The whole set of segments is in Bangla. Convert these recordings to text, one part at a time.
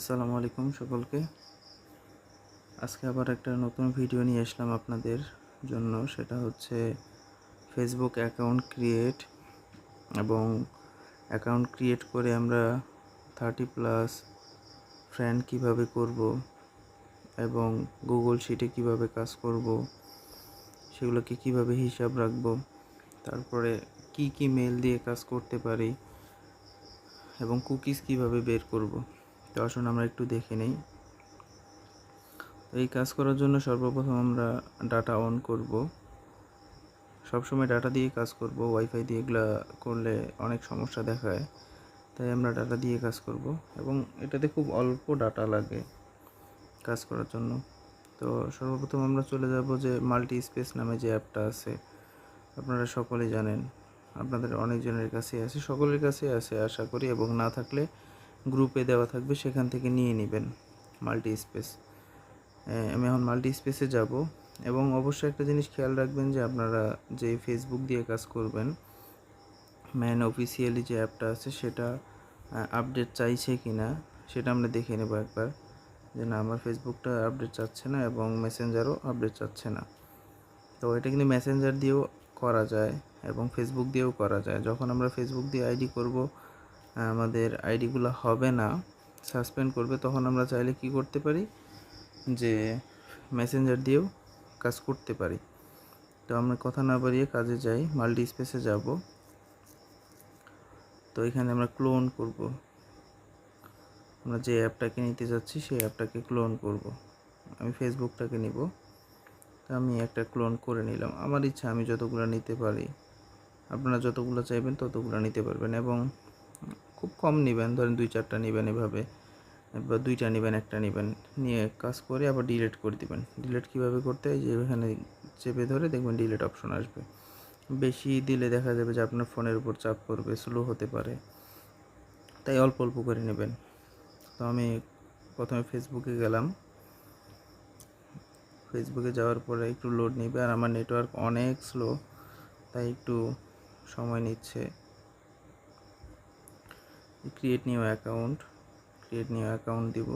আসসালামু আলাইকুম সকলকে। আজকে আবার একটা নতুন ভিডিও নিয়ে আসলাম আপনাদের জন্য। সেটা হচ্ছে ফেসবুক অ্যাকাউন্ট ক্রিয়েট এবং অ্যাকাউন্ট ক্রিয়েট করে আমরা 30+ ফ্রেন্ড কিভাবে করব এবং গুগল শিটে কিভাবে কাজ করব, সেগুলোকে কিভাবে হিসাব রাখব, তারপরে কি কি মেল দিয়ে কাজ করতে পারি এবং কুকিজ কিভাবে বের করব। তো আসুন আমরা একটু দেখে নেই। এই কাজ করার জন্য সর্বপ্রথম আমরা ডাটা অন করব। সবসময় ডাটা দিয়ে কাজ করব, ওয়াইফাই দিয়ে এগুলা করলে অনেক সমস্যা দেখায়, তাই আমরা ডাটা দিয়ে কাজ করব এবং এটাতে খুব অল্প ডাটা লাগে কাজ করার জন্য। তো সর্বপ্রথম আমরা চলে যাব যে মাল্টি স্পেস নামে যে অ্যাপটা আছে, আপনারা সকলেই জানেন, আপনাদের অনেকজনের কাছে আছে, সকলের কাছে আছে আশা করি, এবং না থাকলে গ্রুপে দেওয়া থাকবে, সেখান থেকে নিয়ে নেবেন মাল্টি স্পেস। আমি এখন মাল্টি স্পেসে যাব এবং অবশ্যই একটা জিনিস খেয়াল রাখবেন যে আপনারা যে ফেসবুক দিয়ে কাজ করবেন, ম্যান অফিসিয়ালি যে অ্যাপটা আছে সেটা আপডেট চাইছে কি না সেটা আমরা দেখে নেব একবার, যে না আমার ফেসবুকটা আপডেট চাচ্ছে না এবং মেসেঞ্জারও আপডেট চাচ্ছে না। তো এটা কিন্তু মেসেঞ্জার দিয়েও করা যায় এবং ফেসবুক দিয়েও করা যায়। যখন আমরা ফেসবুক দিয়ে আইডি করব, আমাদের আইডিগুলো হবে না, সাসপেন্ড করবে, তখন আমরা চাইলে কি করতে পারি যে মেসেঞ্জার দিয়েও কাজ করতে পারি। তো আমরা কথা না বাড়িয়ে কাজে যাই, মাল্টি স্পেসে যাব। তো এখানে আমরা ক্লোন করব, আমরা যে অ্যাপটাকে নিতে যাচ্ছি সেই অ্যাপটাকে ক্লোন করব। আমি ফেসবুকটাকে নিব, তো আমি একটা ক্লোন করে নিলাম। আমার ইচ্ছা আমি যতগুলো নিতে পারি, আপনারা যতগুলো চাইবেন ততগুলো নিতে পারবেন এবং খুব কম নেবেন, ধরেন 2-4টা নেবেন এভাবে, বা 2টা নেবেন, একটা নেবেন, নিয়ে কাজ করে আবার ডিলিট করে দিবেন। ডিলিট কীভাবে করতে হয়, যে এখানে চেপে ধরে দেখবেন ডিলিট অপশন আসবে। বেশি দিলে দেখা যাবে যে আপনার ফোনের উপর চাপ পড়বে, স্লো হতে পারে, তাই অল্প অল্প করে নেবেন। তো আমি প্রথমে ফেসবুকে গেলাম, ফেসবুকে যাওয়ার পরে একটু লোড নেবে, আর আমার নেটওয়ার্ক অনেক স্লো, তাই একটু সময় নিচ্ছে। ক্রিয়েট নিউ অ্যাকাউন্ট দিব,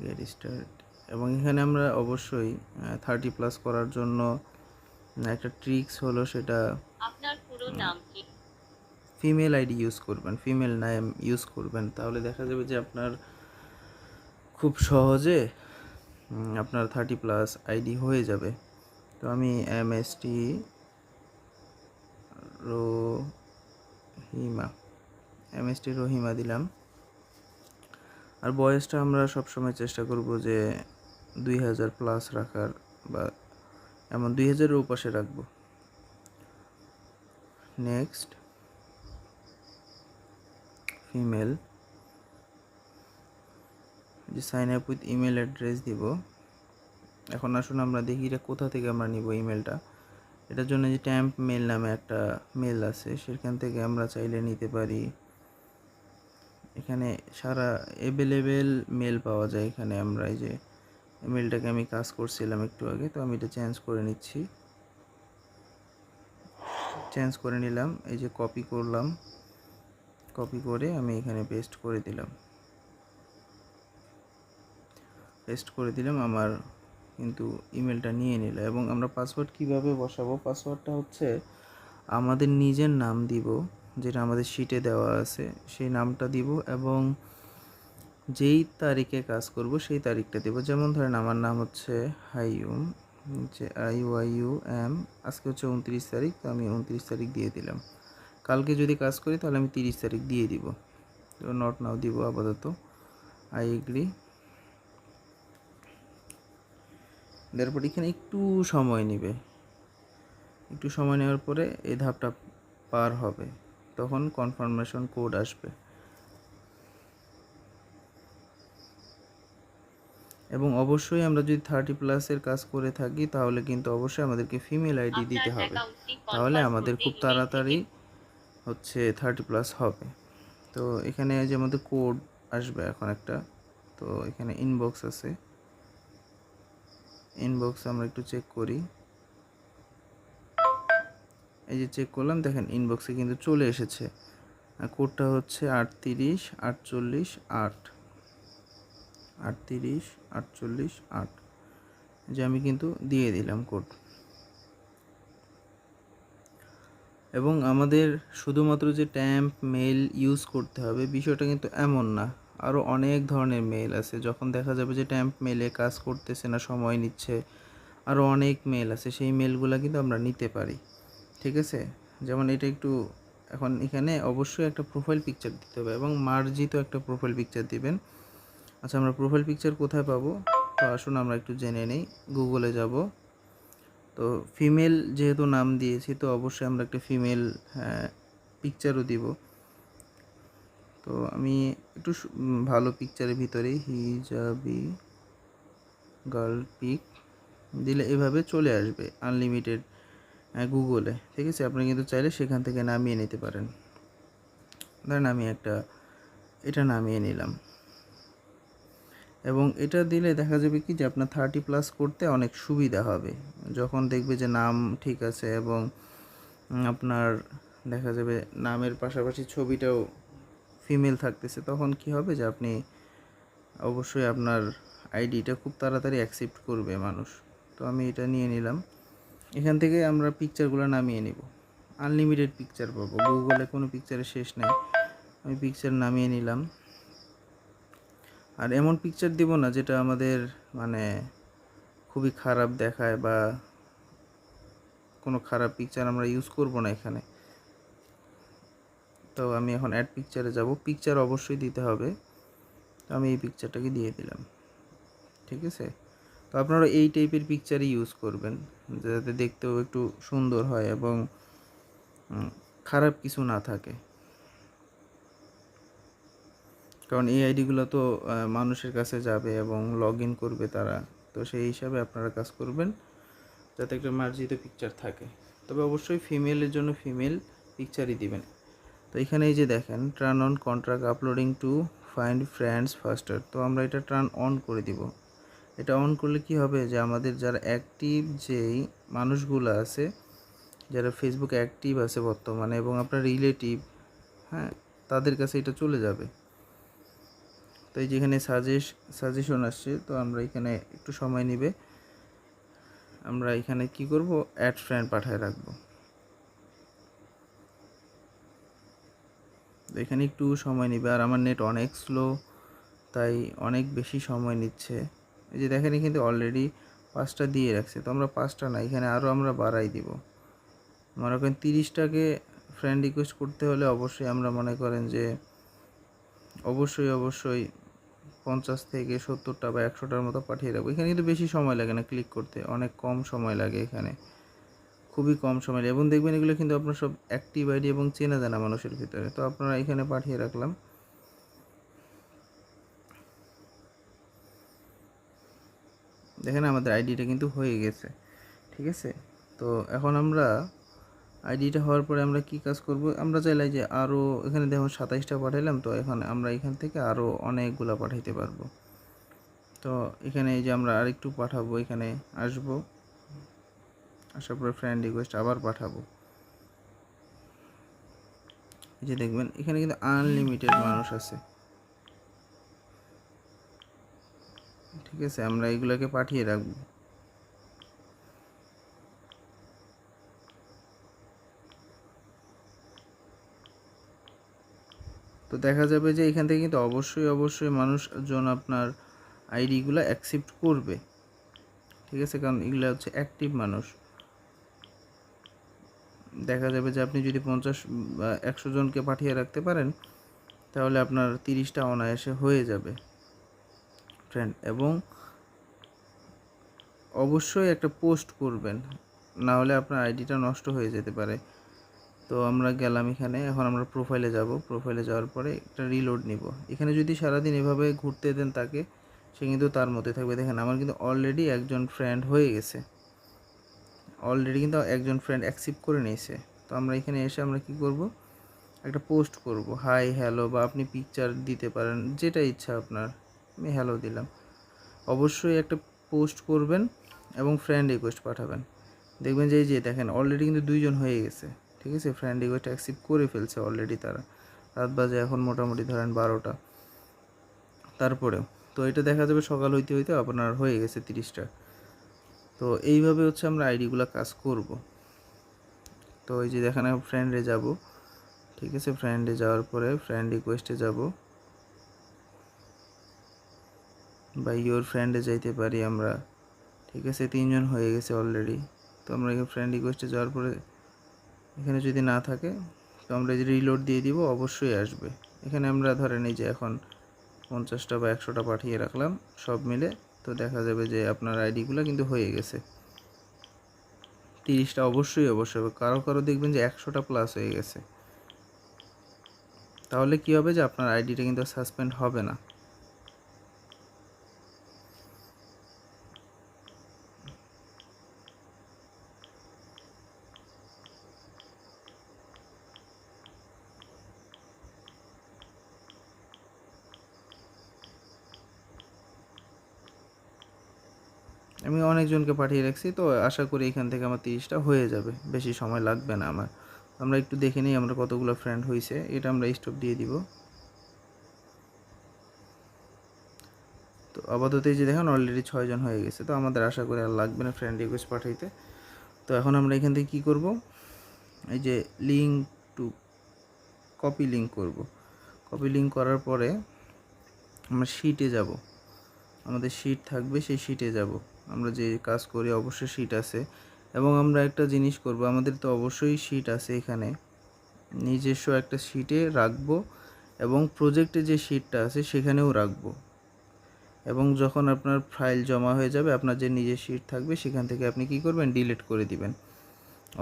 গেট স্টার্ট। এবং এখানে আমরা অবশ্যই 30+ করার জন্য একটা ট্রিক্স হলো, সেটা আপনার পুরো নাম কি? ফিমেল আইডি ইউজ করবেন, ফিমেল নেম ইউজ করবেন, তাহলে দেখা যাবে যে আপনার খুব সহজে আপনার 30+ আইডি হয়ে যাবে। তো আমি এমএসটি রহিমা দিলাম। আর বয়সটা আমরা সবসময় চেষ্টা করব যে 2000+ রাখার, বা এমন 2000-এর উপাশে রাখবো। নেক্সট, ফিমেল, যে sign up with email address দিব। এখন আসুন আমরা দেখি এটা কোথা থেকে আমরা নিব ইমেলটা। এটার জন্য যে ট্যাম্প মেল নামে একটা মেল আছে, সেখান থেকে আমরা চাইলে নিতে পারি। এখানে সারা অ্যাভেলেবেল মেল পাওয়া যায়। এখানে আমরা এই যে মেলটাকে আমি কাজ করছিলাম একটু আগে, তো আমি এটা চেঞ্জ করে নিচ্ছি, চেঞ্জ করে নিলাম। এই যে কপি করলাম, কপি করে আমি এখানে পেস্ট করে দিলাম, আমার কিন্তু ইমেলটা নিয়ে নিল। এবং আমরা পাসওয়ার্ড কিভাবে বসাবো, পাসওয়ার্ডটা হচ্ছে আমাদের নিজের নাম দিব, যেটা আমাদের শিটে দেওয়া আছে সেই নামটা দিব, এবং যেই তারিখে কাজ করব সেই তারিখটা দেব। যেমন ধরেন আমার নাম হচ্ছে হাইয়ুম, যে IYUM, আজকে হচ্ছে 29 তারিখ, তো আমি 29 তারিখ দিয়ে দিলাম। কালকে যদি কাজ করি তাহলে আমি 30 তারিখ দিয়ে দিব। তো নট নাও দিব আপাতত, আই এগ্রি। তারপর এখানে একটু সময় নেবে, একটু সময় নেওয়ার পরে এই ধাপটা পার হবে, তখন কনফার্মেশন কোড আসবে। এবং অবশ্যই আমরা যদি 30+-এর কাজ করে থাকি তাহলে কিন্তু অবশ্যই আমাদেরকে ফিমেল আইডি আপনার দিতে হবে, অ্যাকাউন্টটি তাহলে কনফার্ম আমাদের করতে খুব ইমেল থেকে তাড়াতাড়ি হচ্ছে 30+ হবে। তো এখানে যে আমাদের কোড আসবে এখন একটা, তো এখানে ইনবক্স আছে, ইনবক্স আমরা একটু চেক করি। এই যে চেক করলাম, দেখেন ইনবক্সে কিন্তু চলে এসেছে। কোডটা হচ্ছে 38 48 8। 38 48 8, যে আমি কিন্তু দিয়ে দিলাম কোড। এবং আমাদের শুধুমাত্র যে ট্যাম্প মেল ইউজ করতে হবে বিষয়টা কিন্তু এমন না, আরও অনেক ধরনের মেল আছে। যখন দেখা যাবে যে ট্যাম্প মেলে কাজ করতেছে না, সময় নিচ্ছে, আরও অনেক মেল আছে, সেই মেলগুলো কিন্তু আমরা নিতে পারি। ঠিক আছে, যেমন এটা একটু, এখন এখানে অবশ্যই একটা প্রোফাইল পিকচার দিতে হবে এবং মার্জিত একটা প্রোফাইল পিকচার দিবেন। আচ্ছা, আমরা প্রোফাইল পিকচার কোথায় পাবো? তো আসুন আমরা একটু জেনে নেই। গুগলে যাব। তো ফিমেল যেহেতু নাম দিয়েছি, তো অবশ্যই আমরা একটা ফিমেল পিকচারও দিব। তো আমি একটু ভালো পিকচারের ভিতরে হিজাবি গার্ল পিক দিলে এভাবে চলে আসবে আনলিমিটেড গুগলে। ঠিক আছে, আপনি কিন্তু চাইলে সেখান থেকে নামিয়ে নিতে পারেন। ধরেন আমি এটা নামিয়ে নিলাম, এবং এটা দিলে দেখা যাবে কি যে আপনার 30+ করতে অনেক সুবিধা হবে। যখন দেখবে যে নাম ঠিক আছে এবং আপনার দেখা যাবে নামের পাশাপাশি ছবিটাও ফিমেল থাকতেছে, তখন কি হবে যে আপনি অবশ্যই আপনার আইডিটা খুব তাড়াতাড়ি অ্যাকসেপ্ট করবে মানুষ। তো আমি এটা নিয়ে নিলাম। এখান থেকে আমরা পিকচারগুলো নামিয়ে নিব, আনলিমিটেড পিকচার পাবো, গুগলে কোনো পিকচারের শেষ নেই। আমি পিকচার নামিয়ে নিলাম। আর এমন পিকচার দিব না যেটা আমাদের মানে খুবই খারাপ দেখায়, বা কোনো খারাপ পিকচার আমরা ইউজ করব না এখানে। তো আমি এখন অ্যাড পিকচারে যাব। পিকচার অবশ্যই দিতে হবে, তো আমি এই পিকচারটাকে দিয়ে দিলাম। ঠিক আছে, তো আপনারা এই টাইপের পিকচারই ইউজ করবেন, যাতে দেখতেও একটু সুন্দর হয় এবং খারাপ কিছু না থাকে। কারণ এই আইডিগুলো তো মানুষের কাছে যাবে এবং লগ ইন করবে তারা, তো সেই হিসাবে আপনারা কাজ করবেন যাতে একটা মার্জিত পিকচার থাকে। তবে অবশ্যই ফিমেলের জন্য ফিমেল পিকচারই দিবেন। তো এখানে এই যে দেখেন, turn on contract uploading to find friends ফাস্টার, তো আমরা এটা টার্ন অন করে দিব। এটা অন করলে কি হবে যে আমাদের যারা অ্যাক্টিভ যেই মানুষগুলো আছে, যারা ফেসবুকে অ্যাক্টিভ আছে বর্তমানে এবং আপনার রিলেটিভ, হ্যাঁ, তাদের কাছে এটা চলে যাবে। তো এই যেখানে সাজেশন আসছে, তো আমরা এখানে একটু সময় নেবে, আমরা এখানে কি করব, অ্যাড ফ্রেন্ড পাঠায় রাখবো। তো এখানে একটু সময় নেবে, আর আমার নেট অনেক স্লো, তাই অনেক বেশি সময় নিচ্ছে। এই যে দেখেন কিন্তু অলরেডি 5টা দিয়ে রাখছে, তো আমরা 5টা না, এখানে আরও আমরা বাড়াই দিব। মনে করেন 30টাকে ফ্রেন্ড রিকোয়েস্ট করতে হলে অবশ্যই আমরা মনে করেন যে অবশ্যই 50 থেকে 70টা বা 100টার মতো পাঠিয়ে রাখবো। এখানে কিন্তু বেশি সময় লাগে না ক্লিক করতে, অনেক কম সময় লাগে, এখানে খুবই কম সময় লাগে। এবং দেখবেন এগুলো কিন্তু আপনার সব অ্যাক্টিভ আইডি এবং চেনা জানা মানুষের ভিতরে। তো আপনারা এখানে পাঠিয়ে রাখলাম। দেখেন আমাদের আইডিটা কিন্তু হয়ে গেছে। ঠিক আছে, তো এখন আমরা আইডিটা হওয়ার পরে আমরা কি কাজ করব, আমরা চাইলে যে আরও, এখানে দেখুন 27টা পাঠাইলাম, তো এখন আমরা এখান থেকে আরও অনেকগুলো পাঠাইতে পারবো। তো এখানে এই যে আমরা আরেকটু পাঠাবো, এখানে আসবো, আসার পরে ফ্রেন্ড রিকোয়েস্ট আবার পাঠাবো। এই যে দেখবেন এখানে কিন্তু আনলিমিটেড মানুষ আছে। ঠিক আছে, আমরা এগুলোকে পাঠিয়ে রাখবো। তো দেখা যাবে যে এখান থেকে কিন্তু অবশ্যই মানুষজন আপনার আইডিগুলো অ্যাকসেপ্ট করবে। ঠিক আছে, কারণ এগুলো হচ্ছে অ্যাক্টিভ মানুষ। দেখা যাবে যে আপনি যদি 50 বা 100 জনকে পাঠিয়ে রাখতে পারেন, তাহলে আপনার 30টা অনায়াসে হয়ে যাবে ফ্রেন্ড। এবং অবশ্যই একটা পোস্ট করবেন, না হলে আপনার আইডিটা নষ্ট হয়ে যেতে পারে। তো আমরা গেলাম এখানে, এখন আমরা প্রোফাইলে যাব। প্রোফাইলে যাওয়ার পরে একটা রিলোড নিব। এখানে যদি সারাদিন এভাবে ঘুরতে দেন তাকে, সে কিন্তু তার মধ্যে থাকবে। দেখেন আমার কিন্তু অলরেডি একজন ফ্রেন্ড হয়ে গেছে, অলরেডি কিন্তু একজন ফ্রেন্ড অ্যাকসেপ্ট করে নিয়েছে। তো আমরা এখানে এসে আমরা কি করব, একটা পোস্ট করব, হাই হ্যালো, বা আপনি পিকচার দিতে পারেন, যেটা ইচ্ছা আপনার। আমি হ্যালো দিলাম। অবশ্যই একটা পোস্ট করবেন এবং ফ্রেন্ড রিকোয়েস্ট পাঠাবেন। দেখবেন যে এই যে দেখেন অলরেডি কিন্তু 2জন হয়ে গেছে। ঠিক আছে, ফ্রেন্ড রিকোয়েস্ট অ্যাকসেপ্ট করে ফেলছে অলরেডি তারা। রাত বাজে এখন মোটামুটি ধরেন 12টা, তারপরেও। তো এটা দেখা যাবে সকাল হইতে হইতে আপনার হয়ে গেছে 30টা। তো এইভাবে হচ্ছে আমরা আইডিগুলো কাজ করব। তো এই যে দেখেন ফ্রেন্ডে যাব, ঠিক আছে, ফ্রেন্ডে যাওয়ার পরে ফ্রেন্ড রিকোয়েস্টে যাব বা ইওর ফ্রেন্ডে যাইতে পারি আমরা, ঠিক আছে। 3জন হয়ে গেছে অলরেডি। তো আমরা এখানে ফ্রেন্ড রিকোয়েস্টে যাওয়ার পরে এখানে যদি না থাকে তো আমরা যে রিলোড দিয়ে দিব, অবশ্যই আসবে। এখানে আমরা ধরেন এই যে এখন 50টা বা 100টা পাঠিয়ে রাখলাম সব মিলে, তো দেখা যাবে যে আপনার আইডিগুলো কিন্তু হয়ে গেছে 30টা। অবশ্যই কারো কারো দেখবেন যে 100টা প্লাস হয়ে গেছে। তাহলে কি হবে যে আপনার আইডিটা কিন্তু সাসপেন্ড হবে না। আমি অনেকজনকে পাঠিয়ে রাখছি, তো আশা করি এখান থেকে আমার 30টা হয়ে যাবে, বেশি সময় লাগবে না আমার। আমরা একটু দেখে নিই আমরা কতগুলো ফ্রেন্ড হয়েছে, এটা আমরা স্টপ দিয়ে দিব। তো আপাতত এই যে দেখেন অলরেডি 6জন হয়ে গেছে, তো আমাদের আশা করি আর লাগবে না ফ্রেন্ড রিকোয়েস্ট পাঠাইতে। তো এখন আমরা এখান থেকে কী করব, এই যে লিঙ্ক টু কপি লিঙ্ক করব। কপি লিঙ্ক করার পরে আমরা শিটে যাব, আমাদের শিট থাকবে, সেই শিটে যাব। আমরা যে কাজ করি অবশ্যই শিট আছে, এবং আমরা একটা জিনিস করব, আমাদের তো অবশ্যই শিট আছে এখানে, নিজস্ব একটা শিটে রাখবো, এবং প্রজেক্টে যে শিটটা আছে সেখানেও রাখবো। এবং যখন আপনার ফাইল জমা হয়ে যাবে, আপনার যে নিজের শিট থাকবে সেখান থেকে আপনি কি করবেন, ডিলিট করে দিবেন,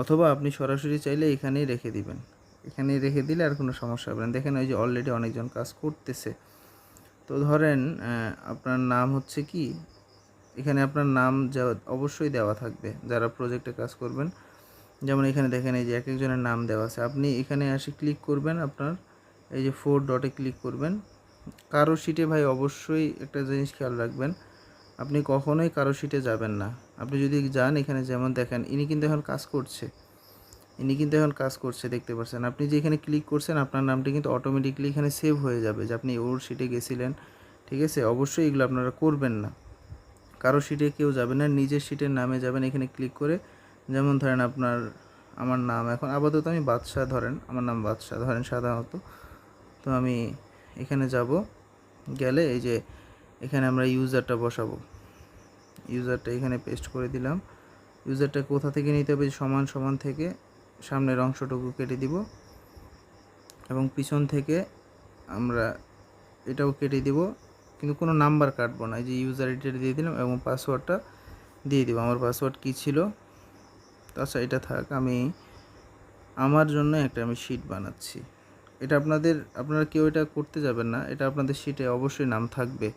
অথবা আপনি সরাসরি চাইলে এখানেই রেখে দিবেন। এখানেই রেখে দিলে আর কোনো সমস্যা হবে না। দেখেন ওই যে অলরেডি অনেকজন কাজ করতেছে। তো ধরেন আপনার নাম হচ্ছে কি, এখানে আপনার নাম অবশ্যই দেওয়া থাকবে যারা প্রজেক্টে কাজ করবেন। যেমন এখানে দেখেন এই যে এক একজনের নাম দেওয়া আছে। আপনি এখানে এসে ক্লিক করবেন, আপনার এই যে 4 ডটে ক্লিক করবেন। কারো শিটে ভাই অবশ্যই একটা জিনিস খেয়াল রাখবেন, আপনি কখনোই কারো শিটে যাবেন না। আপনি যদি যান, এখানে যেমন দেখেন ইনি কিন্তু এখন কাজ করছে, দেখতে পাচ্ছেন। আপনি যে এখানে ক্লিক করছেন, আপনার নামটি কিন্তু অটোমেটিকলি এখানে সেভ হয়ে যাবে যে আপনি ওর শিটে গেছিলেন, ঠিক আছে। অবশ্যই এগুলো আপনারা করবেন না, কারো শিটে কেউ যাবেন না, নিজের শিটের নামে যাবেন এখানে ক্লিক করে। যেমন ধরেন আমার নাম এখন আপাতত আমি বাদশাহ, ধরেন আমার নাম বাদশাহ ধরেন সাধারণত। তো আমি এখানে যাব, গেলে এই যে এখানে আমরা ইউজারটা বসাবো, ইউজারটা এখানে পেস্ট করে দিলাম। ইউজারটা কোথা থেকে নিতে হবে, সমান সমান থেকে সামনের অংশটুকু কেটে দিব, এবং পিছন থেকে আমরা এটাও কেটে দিব, কিন্তু কোনো নাম্বার কাটবো না। এই যে ইউজার আইডিটা দিয়ে দিলাম এবং পাসওয়ার্ডটা দিয়ে দিব। আমার পাসওয়ার্ড কী ছিল, আচ্ছা এটা থাক। আমার জন্য আমি শিট বানাচ্ছি। এটা আপনারা কেউ এটা করতে যাবেন না, এটা আপনাদের শিটে অবশ্যই নাম থাকবে।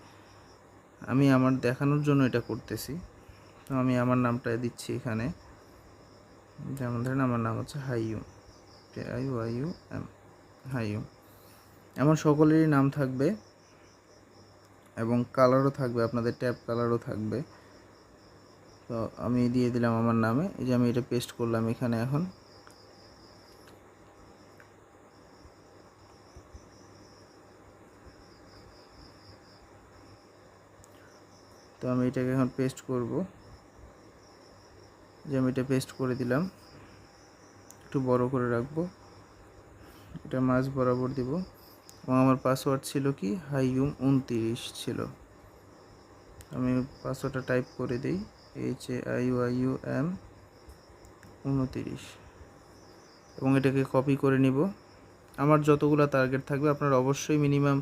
আমি আমার দেখানোর জন্য এটা করতেছি। তো আমি আমার নামটা দিচ্ছি এখানে, যেমন ধরেন আমার নাম হচ্ছে হাইয়ুম, KIYUM, হাইয়ুম। এমন সকলেরই নাম থাকবে, এবং কালারও থাকবে, আপনাদের ট্যাব কালারও থাকবে। তো আমি দিয়ে দিলাম আমার নামে। এই যে আমি এটা পেস্ট করলাম এখানে। এখন তো আমি এটাকে এখন পেস্ট করব, যে আমি এটা পেস্ট করে দিলাম। একটু বড় করে রাখবো, এটা মাঝ বরাবর দিব। এবং আমার পাসওয়ার্ড ছিল কি, হাইয়ুম 29 ছিল। আমি পাসওয়ার্ডটা টাইপ করে দিই, HAIYUM 29, এবং এটাকে কপি করে নিব। আমার যতগুলো টার্গেট থাকবে, আপনারা অবশ্যই মিনিমাম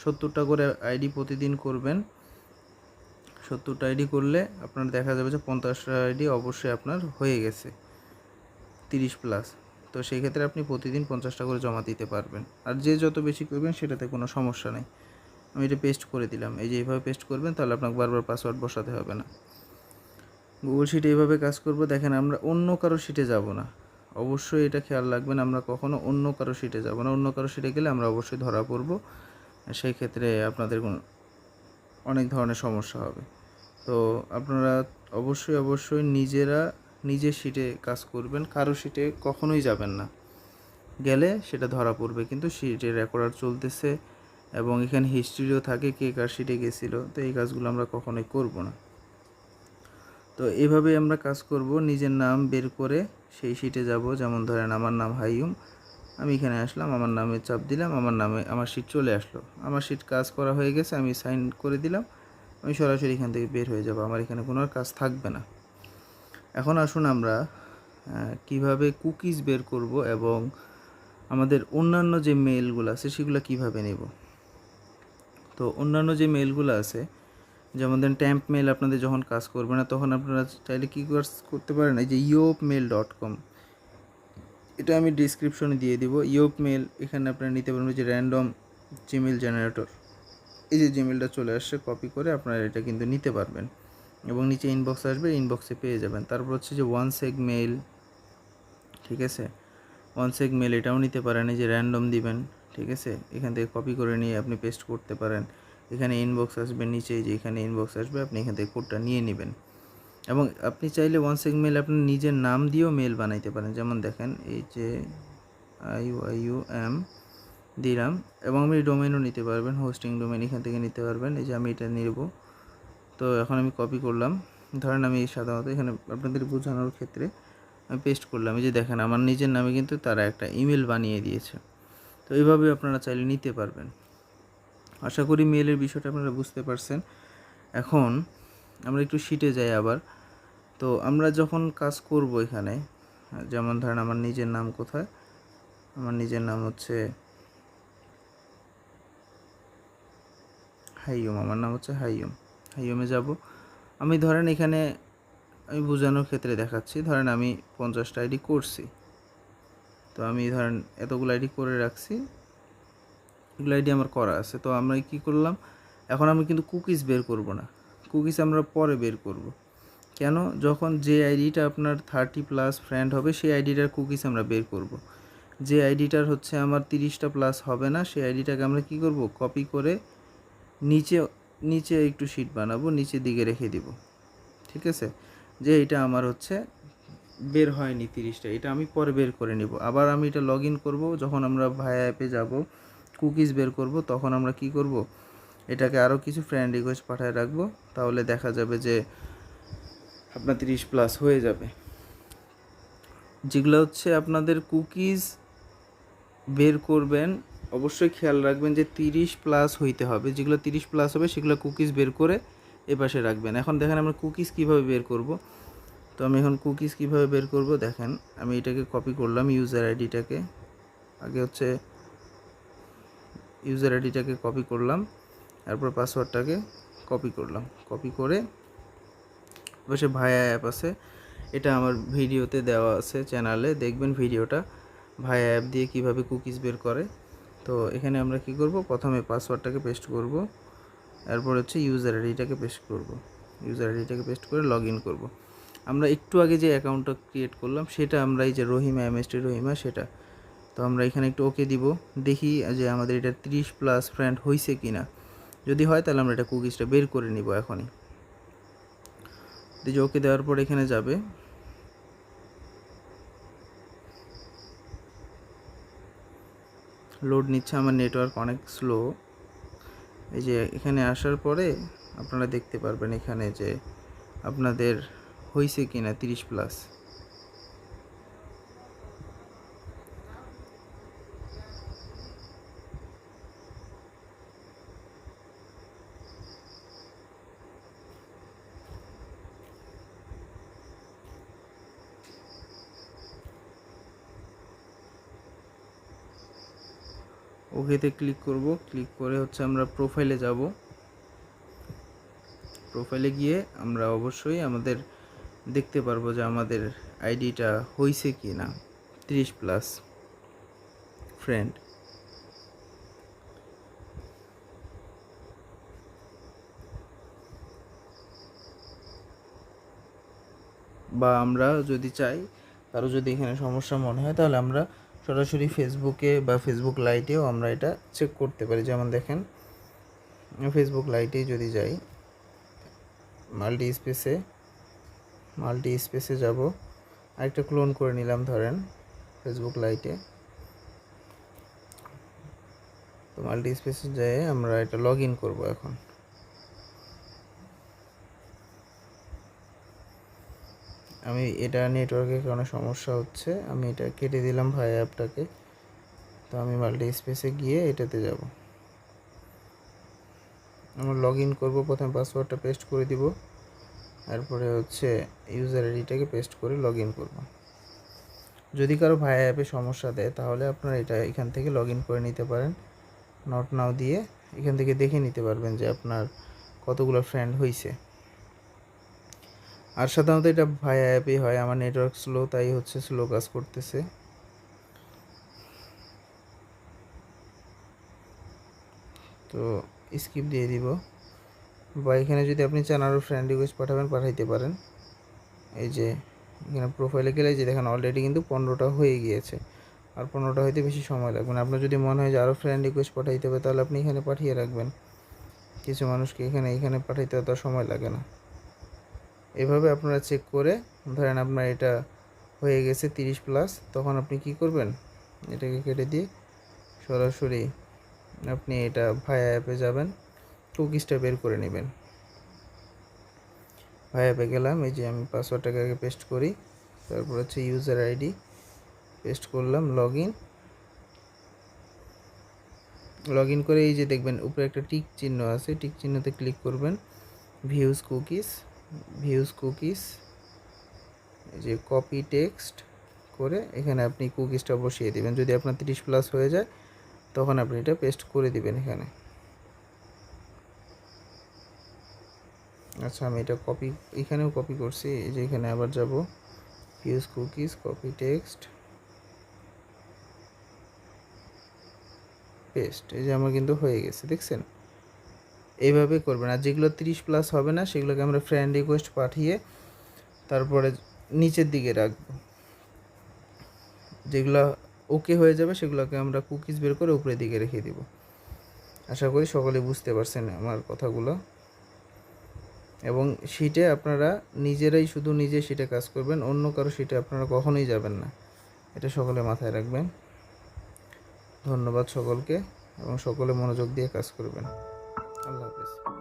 70টা করে আইডি প্রতিদিন করবেন। 70টা আইডি করলে আপনার দেখা যাবে যে 50টা আইডি অবশ্যই আপনার হয়ে গেছে 30 প্লাস। তো সেই ক্ষেত্রে আপনি প্রতিদিন 50টা করে জমা দিতে পারবেন। আর যে যত বেশি করবেন সেটাতে কোনো সমস্যা নেই। আমি এটা পেস্ট করে দিলাম, এই যে এইভাবে পেস্ট করবেন, তাহলে আপনাকে বারবার পাসওয়ার্ড বসাতে হবে না। গুগল শিটে এইভাবে কাজ করব। দেখেন আমরা অন্য কারো শিটে যাব না, অবশ্যই এটা খেয়াল রাখবেন, আমরা কখনো অন্য কারো শিটে যাব না। অন্য কারো শিটে গেলে আমরা অবশ্যই ধরা পড়ব, সেই ক্ষেত্রে আপনাদের অনেক ধরনের সমস্যা হবে। তো আপনারা অবশ্যই নিজের শিটে কাজ করবেন, কারো শিটে কখনোই যাবেন না, গেলে সেটা ধরা পড়বে। কিন্তু শিটে রেকর্ডার চলতেছে, এবং এখানে হিস্ট্রিও থাকে কে কার শিটে গেছিলো। তো এই কাজগুলো আমরা কখনোই করব না। তো এভাবে আমরা কাজ করব, নিজের নাম বের করে সেই শিটে যাব। যেমন ধরেন আমার নাম হাইয়ুম, আমি এখানে আসলাম, আমার নামে চাপ দিলাম, আমার শিট চলে আসলো, আমার শিট কাজ করা হয়ে গেছে, আমি সাইন করে দিলাম, আমি সরাসরি এখান থেকে বের হয়ে যাব, আমার এখানে কোনো আর কাজ থাকবে না। এখন আসুন আমরা কিভাবে কুকিজ বের করব এবং আমাদের অন্যান্য যে মেইলগুলো আছে সেগুলো কিভাবে নেব। তো অন্যান্য যে মেইলগুলো আছে, যেমন ধরেন ট্যাম্প মেল আপনাদের যখন কাজ করবে না তখন আপনারা চাইলে কী করতে পারেন, এই যে youpmail.com, এটা আমি ডিসক্রিপশনে দিয়ে দিব। ইয়োপ মেল এখানে আপনারা নিতে পারবেন, যে র্যান্ডম জিমেল জেনারেটর, এই যে জিমেলটা চলে আসছে, কপি করে আপনারা এটা কিন্তু নিতে পারবেন এবং নিচে ইনবক্স আসবে, ইনবক্সে পেয়ে যাবেন। তারপর হচ্ছে যে ওয়ানসেগ মেল, ঠিক আছে, ওয়ানসেগ মেল এটাও নিতে পারেন, এই যে র্যান্ডম দিবেন, ঠিক আছে, এখান থেকে কপি করে নিয়ে আপনি পেস্ট করতে পারেন। এখানে ইনবক্স আসবে নিচে, যে এখানে ইনবক্স আসবে, আপনি এখান থেকে কোডটা নিয়ে নেবেন। এবং আপনি চাইলে ওয়ানসেগ মেল আপনি নিজের নাম দিয়েও মেল বানাইতে পারেন। যেমন দেখেন এই যে IYUM দিলাম, এবং আপনি ডোমেনও নিতে পারবেন, হোস্টিং ডোমেন এখান থেকে নিতে পারবেন। এই যে আমি এটা নেব, তো এখন আমি কপি করলাম, ধরেন আমি সাধারণত এখানে আপনাদের বোঝানোর ক্ষেত্রে আমি পেস্ট করলাম। এই যে দেখেন আমার নিজের নামে কিন্তু তারা একটা ইমেল বানিয়ে দিয়েছে। তো এইভাবে আপনারা চাইলে নিতে পারবেন। আশা করি মেলের বিষয়টা আপনারা বুঝতে পারছেন। এখন আমরা একটু শিটে যাই আবার। তো আমরা যখন কাজ করব এখানে, যেমন ধরেন আমার নিজের নাম কোথায়, আমার নিজের নাম হচ্ছে হাইয়ুম, আমার নাম হচ্ছে হাইয়ুম, হাইয়ুমে যাব। আমি ধরেন এখানে আমি বোঝানোর ক্ষেত্রে দেখাচ্ছি, ধরেন আমি 50টা আইডি করছি, তো আমি ধরেন এতগুলো আইডি করে রাখছি, এগুলো আইডি আমার করা আছে। তো আমরা কি করলাম, এখন আমি কিন্তু কুকিজ বের করব না, কুকিজ আমরা পরে বের করব। কেন, যখন যে আইডিটা আপনার 30+ ফ্রেন্ড হবে সেই আইডিটার কুকিজ আমরা বের করব। যে আইডিটার হচ্ছে আমার 30টা প্লাস হবে না, সেই আইডিটাকে আমরা কি করব, কপি করে নিচে নিচে একটু শিট বানাবো, নিচের দিকে রেখে দিব, ঠিক আছে। যে এটা আমার হচ্ছে বের হয়নি 30টা, এটা আমি পরে বের করে নিব। আবার আমি এটা লগ ইন করবো, যখন আমরা ভায়া অ্যাপে যাব কুকিজ বের করব, তখন আমরা কি করব, এটাকে আরও কিছু ফ্রেন্ড রিকোয়েস্ট পাঠায় রাখবো, তাহলে দেখা যাবে যে আপনার 30+ হয়ে যাবে। যেগুলো হচ্ছে আপনাদের কুকিজ বের করবেন, অবশ্যই খেয়াল রাখবেন যে 30+ হইতে হবে। যেগুলো 30+ হবে সেগুলো কুকিজ বের করে এপাশে রাখবেন। এখন দেখেন আমরা কুকিজ কিভাবে বের করব। তো আমি এখন কুকিজ কিভাবে বের করব, দেখেন আমি এটাকে কপি করলাম, ইউজার আইডিটাকে আগে হচ্ছে ইউজার আইডিটাকে কপি করলাম, তারপর পাসওয়ার্ডটাকে কপি করলাম, কপি করে পাশে ভায়া অ্যাপ আছে, এটা আমার ভিডিওতে দেওয়া আছে, চ্যানেলে দেখবেন ভিডিওটা, ভায়া অ্যাপ দিয়ে কিভাবে কুকিজ বের করে। তো এখানে আমরা কি করব, প্রথমে পাসওয়ার্ডটাকে পেস্ট করব, এরপর হচ্ছে ইউজার আইডিটাকে পেস্ট করব, ইউজার আইডিটাকে পেস্ট করে লগ ইন করব। আমরা একটু আগে যে অ্যাকাউন্টটা ক্রিয়েট করলাম সেটা আমরা এই যে রহিমা MST রহিমা সেটা, তো আমরা এখানে একটু ওকে দিব, দেখি যে আমাদের এটা 30+ ফ্রেন্ড হয়েছে কি না। যদি হয় তাহলে আমরা এটা কুকিজটা বের করে নিব এখনই। এই যে ওকে দেওয়ার পর এখানে যাবে, লোড নিচ্ছে, আমার নেটওয়ার্ক অনেক স্লো। এই যে এখানে আসার পরে আপনারা দেখতে পারবেন এখানে যে আপনাদের হয়েছে কি না 30+। ওকেতে ক্লিক করব, ক্লিক করে হচ্ছে আমরা প্রোফাইলে যাব। প্রোফাইলে গিয়ে আমরা অবশ্যই আমাদের দেখতে পারবো যে আমাদের আইডিটা হয়েছে কি না 30+ ফ্রেন্ড। বা আমরা যদি চাই, কারো যদি এখানে সমস্যা মনে হয়, তাহলে আমরা সরাসরি ফেসবুকে বা ফেসবুক লাইটেও আমরা এটা চেক করতে পারি। যেমন দেখেন ফেসবুক লাইটেই যদি যাই, মাল্টি স্পেসে যাব, আরেকটা ক্লোন করে নিলাম ধরেন ফেসবুক লাইটে। তো মাল্টি স্পেসে যেয়ে আমরা এটা লগ ইন করবো এখন। আমি এটা নেটওয়ার্কের কারণে সমস্যা হচ্ছে, আমি এটা কেটে দিলাম ভাই অ্যাপটাকে। তো আমি মাল্টি স্পেসে গিয়ে এটাতে যাব, আমরা লগ ইন করবো। প্রথমে পাসওয়ার্ডটা পেস্ট করে দিব, তারপরে হচ্ছে ইউজার আইডিটাকে পেস্ট করে লগ ইন করবো। যদি কারো ভাই অ্যাপে সমস্যা দেয় তাহলে আপনারা এটা এখান থেকে লগ ইন করে নিতে পারেন। নট নাও দিয়ে এখান থেকে দেখে নিতে পারবেন যে আপনার কতগুলো ফ্রেন্ড হয়েছে। আর সাধারণত এটা ভায়া অ্যাপেই হয়। আমার নেটওয়ার্ক স্লো, তাই হচ্ছে স্লো কাজ করতেছে। তো স্কিপ দিয়ে দিব, বা এখানে যদি আপনি চান আরও ফ্রেন্ড রিকোয়েস্ট পাঠাবেন, পাঠাইতে পারেন। এই যে এখানে প্রোফাইলে গেলে যে দেখেন অলরেডি কিন্তু 15টা হয়ে গিয়েছে, আর 15টা হইতে বেশি সময় লাগবে না। আপনার যদি মনে হয় যে আরও ফ্রেন্ড রিকোয়েস্ট পাঠাইতে হবে তাহলে আপনি এখানে পাঠিয়ে রাখবেন। কিছু মানুষকে এখানে পাঠাইতে অত সময় লাগে না। এভাবে আপনারা চেক করে ধরেন আপনার এটা হয়ে গেছে 30+, তখন আপনি কি করবেন, এটাকে কেটে দিয়ে সরাসরি আপনি এটা ভায়া অ্যাপে যাবেন, কুকিজটা বের করে নেবেন। ভায়া অ্যাপে গেলাম, এই যে আমি পাসওয়ার্ডটাকে আগে পেস্ট করি, তারপর হচ্ছে ইউজার আইডি পেস্ট করলাম, লগ ইন করে এই যে দেখবেন উপরে একটা টিক চিহ্ন আছে, টিক চিহ্নতে ক্লিক করবেন। ভিউজ কুকিজ এই যে কপি টেক্সট করে এখানে আপনি কুকিজটা বসিয়ে দিবেন। যদি আপনার 30+ হয়ে যায় তখন আপনি এটা পেস্ট করে দিবেন এখানে। আচ্ছা, আমি এটা এখানেও কপি করছি, এই যে এখানে আবার যাব, views cookies copy text paste, এই যে আমার কিন্তু হয়ে গেছে, দেখছেন? এইভাবে করবেন। আর যেগুলো 30+ হবে না সেগুলোকে আমরা ফ্রেন্ড রিকোয়েস্ট পাঠিয়ে তারপরে নিচের দিকে রাখবো। যেগুলো ওকে হয়ে যাবে সেগুলোকে আমরা কুকিজ বের করে উপরের দিকে রেখে দিব। আশা করি সকলে বুঝতে পারছেন আমার কথাগুলো। এবং শিটে আপনারা নিজেরাই শুধু শিটে কাজ করবেন, অন্য কারো শিটে আপনারা কখনোই যাবেন না, এটা সকলে মাথায় রাখবেন। ধন্যবাদ সকলকে, এবং সকলে মনোযোগ দিয়ে কাজ করবেন। আল্লাহ হাফেজ।